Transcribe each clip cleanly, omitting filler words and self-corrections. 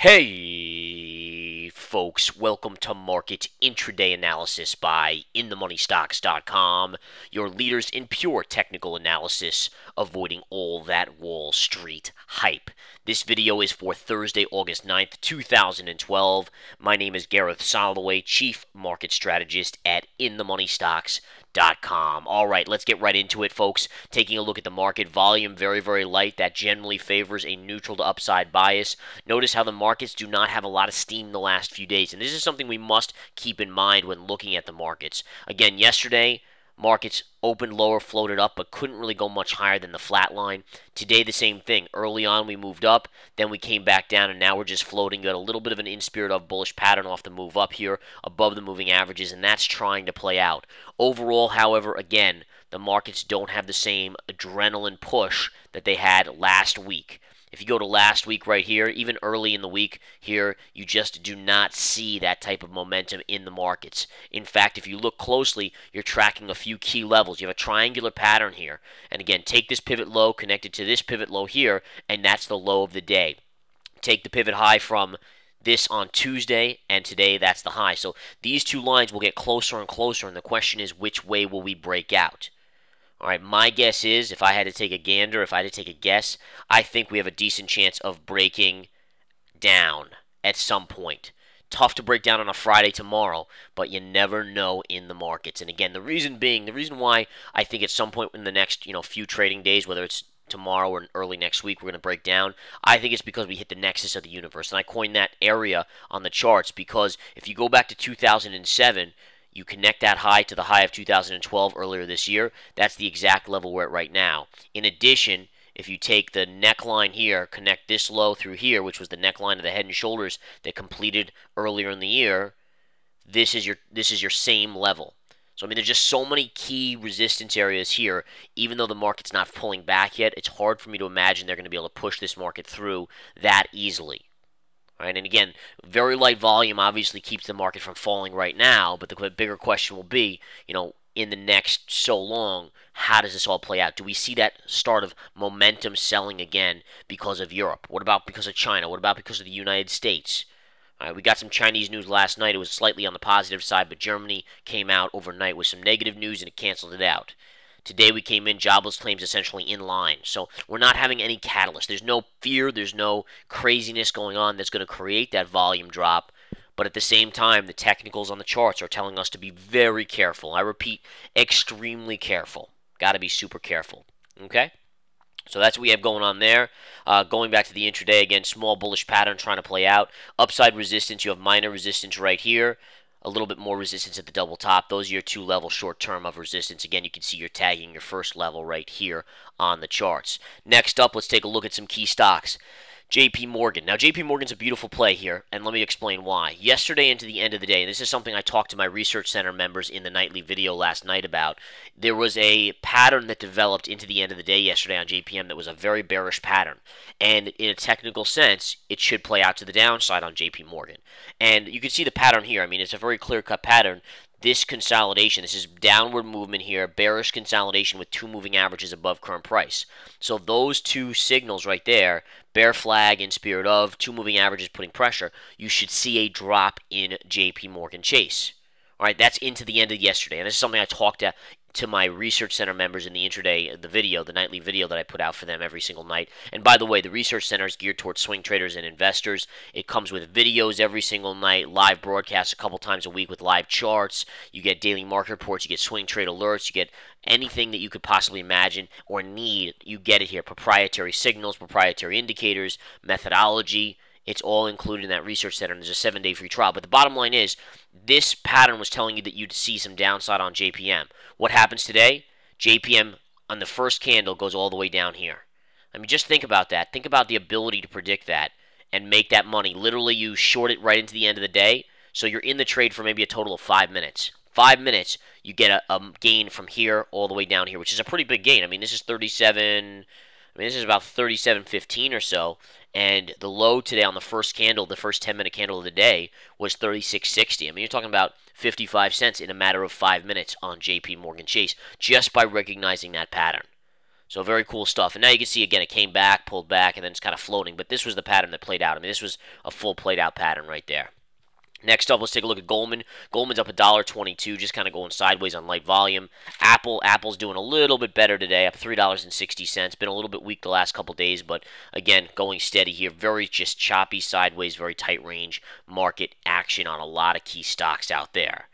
Hey, folks, welcome to Market Intraday Analysis by InTheMoneyStocks.com, your leaders in pure technical analysis, avoiding all that Wall Street hype. This video is for Thursday, August 9th, 2012. My name is Gareth Soloway, Chief Market Strategist at InTheMoneyStocks.com. All right, let's get right into it, folks. Taking a look at the market volume, very, very light. That generally favors a neutral to upside bias. Notice how the markets do not have a lot of steam the last few days, and this is something we must keep in mind when looking at the markets. Again, yesterday, markets opened lower, floated up, but couldn't really go much higher than the flat line. Today, the same thing. Early on, we moved up, then we came back down, and now we're just floating. Got a little bit of an in-spirit of bullish pattern off the move up here, above the moving averages, and that's trying to play out. Overall, however, again, the markets don't have the same adrenaline push that they had last week. If you go to last week right here, even early in the week here, you just do not see that type of momentum in the markets. In fact, if you look closely, you're tracking a few key levels. You have a triangular pattern here. And again, take this pivot low connected to this pivot low here, and that's the low of the day. Take the pivot high from this on Tuesday, and today that's the high. So these two lines will get closer and closer, and the question is, which way will we break out? All right, my guess is, if I had to take a gander, if I had to take a guess, I think we have a decent chance of breaking down at some point. Tough to break down on a Friday tomorrow, but you never know in the markets. And again, the reason why I think at some point in the next, few trading days, whether it's tomorrow or early next week, we're going to break down. I think it's because we hit the nexus of the universe. And I coined that area on the charts because if you go back to 2007, you connect that high to the high of 2012 earlier this year. That's the exact level we're at right now. In addition, if you take the neckline here, connect this low through here, which was the neckline of the Head and Shoulders that completed earlier in the year, this is your same level. So there's just so many key resistance areas here. Even though the market's not pulling back yet, it's hard for me to imagine they're going to be able to push this market through that easily. Right, and again, very light volume obviously keeps the market from falling right now, but the bigger question will be, in the next so long, how does this all play out? Do we see that start of momentum selling again because of Europe? What about because of China? What about because of the United States? We got some Chinese news last night. It was slightly on the positive side, but Germany came out overnight with some negative news and it canceled it out. Today we came in, jobless claims essentially in line. So we're not having any catalyst. There's no fear, there's no craziness going on that's going to create that volume drop. But at the same time, the technicals on the charts are telling us to be very careful. I repeat, extremely careful. Got to be super careful. Okay? So that's what we have going on there. Going back to the intraday, again, small bullish pattern trying to play out. Upside resistance, you have minor resistance right here. A little bit more resistance at the double top. Those are your two levels short term of resistance. Again, you can see you're tagging your first level right here on the charts. Next up, let's take a look at some key stocks. JP Morgan. Now, JP Morgan's a beautiful play here, and let me explain why. Yesterday into the end of the day, and this is something I talked to my research center members in the nightly video last night about, there was a pattern that developed into the end of the day yesterday on JPM that was a very bearish pattern. And in a technical sense, it should play out to the downside on JP Morgan. And you can see the pattern here. It's a very clear-cut pattern. This consolidation, this is downward movement here, bearish consolidation with two moving averages above current price. So those two signals right there, bear flag in spirit of, two moving averages putting pressure, you should see a drop in JP Morgan Chase. All right, that's into the end of yesterday. And this is something I talked to my research center members in the intraday, the nightly video that I put out for them every single night. And by the way, the research center is geared towards swing traders and investors. It comes with videos every single night, live broadcasts a couple times a week with live charts. You get daily market reports, you get swing trade alerts, you get anything that you could possibly imagine or need. You get it here. Proprietary signals, proprietary indicators, methodology. It's all included in that research center, and there's a 7-day free trial. But the bottom line is, this pattern was telling you that you'd see some downside on JPM. What happens today? JPM on the first candle goes all the way down here. Just think about that. Think about the ability to predict that and make that money. Literally, you short it right into the end of the day, so you're in the trade for maybe a total of 5 minutes. 5 minutes, you get a gain from here all the way down here, which is a pretty big gain. This is 37... this is about 37.15 or so, and the low today on the first candle, the first 10-minute candle of the day, was 36.60. You're talking about 55 cents in a matter of 5 minutes on JP Morgan Chase, just by recognizing that pattern. So very cool stuff. And now you can see again, it came back, pulled back, and then it's kind of floating. But this was the pattern that played out. I mean, this was a full played out pattern right there. Next up, let's take a look at Goldman. Goldman's up $1.22, just kind of going sideways on light volume. Apple's doing a little bit better today, up $3.60. Been a little bit weak the last couple days, but again, going steady here. Very just choppy sideways, very tight range market action on a lot of key stocks out there.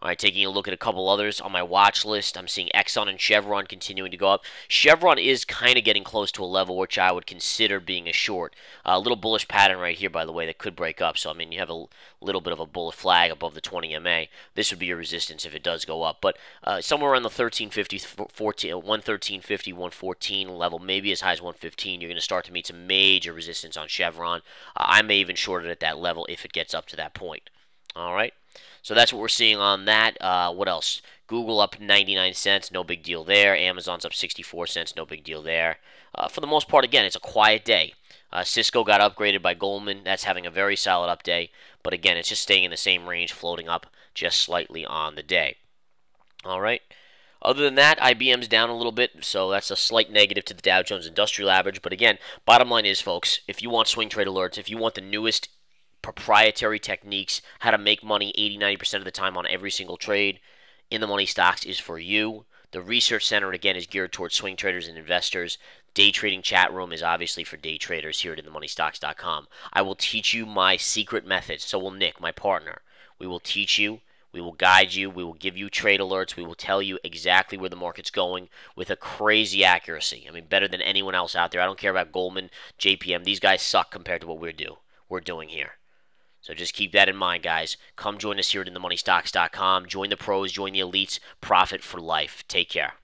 All right, taking a look at a couple others on my watch list, I'm seeing Exxon and Chevron continuing to go up. Chevron is kind of getting close to a level which I would consider being a short. A little bullish pattern right here, by the way, that could break up. So, I mean, you have a little bit of a bullish flag above the 20 MA. This would be your resistance if it does go up. But somewhere around the 1350, 11350, 114 level, maybe as high as 115, you're going to start to meet some major resistance on Chevron. I may even short it at that level if it gets up to that point. All right. So that's what we're seeing on that. What else? Google up 99 cents, no big deal there. Amazon's up 64 cents, no big deal there. For the most part, again, it's a quiet day. Cisco got upgraded by Goldman. That's having a very solid up day. But again, it's just staying in the same range, floating up just slightly on the day. All right. Other than that, IBM's down a little bit, so that's a slight negative to the Dow Jones Industrial Average. But again, bottom line is, folks, if you want swing trade alerts, if you want the newest proprietary techniques, how to make money 80-90% of the time on every single trade, In the Money Stocks is for you. The Research Center, again, is geared towards swing traders and investors. Day Trading Chat Room is obviously for day traders here at InTheMoneyStocks.com. I will teach you my secret methods. So will Nick, my partner. We will teach you. We will guide you. We will give you trade alerts. We will tell you exactly where the market's going with a crazy accuracy. I mean, better than anyone else out there. I don't care about Goldman, JPM. These guys suck compared to what we're doing here. So just keep that in mind, guys. Come join us here at InTheMoneyStocks.com. Join the pros, join the elites. Profit for life. Take care.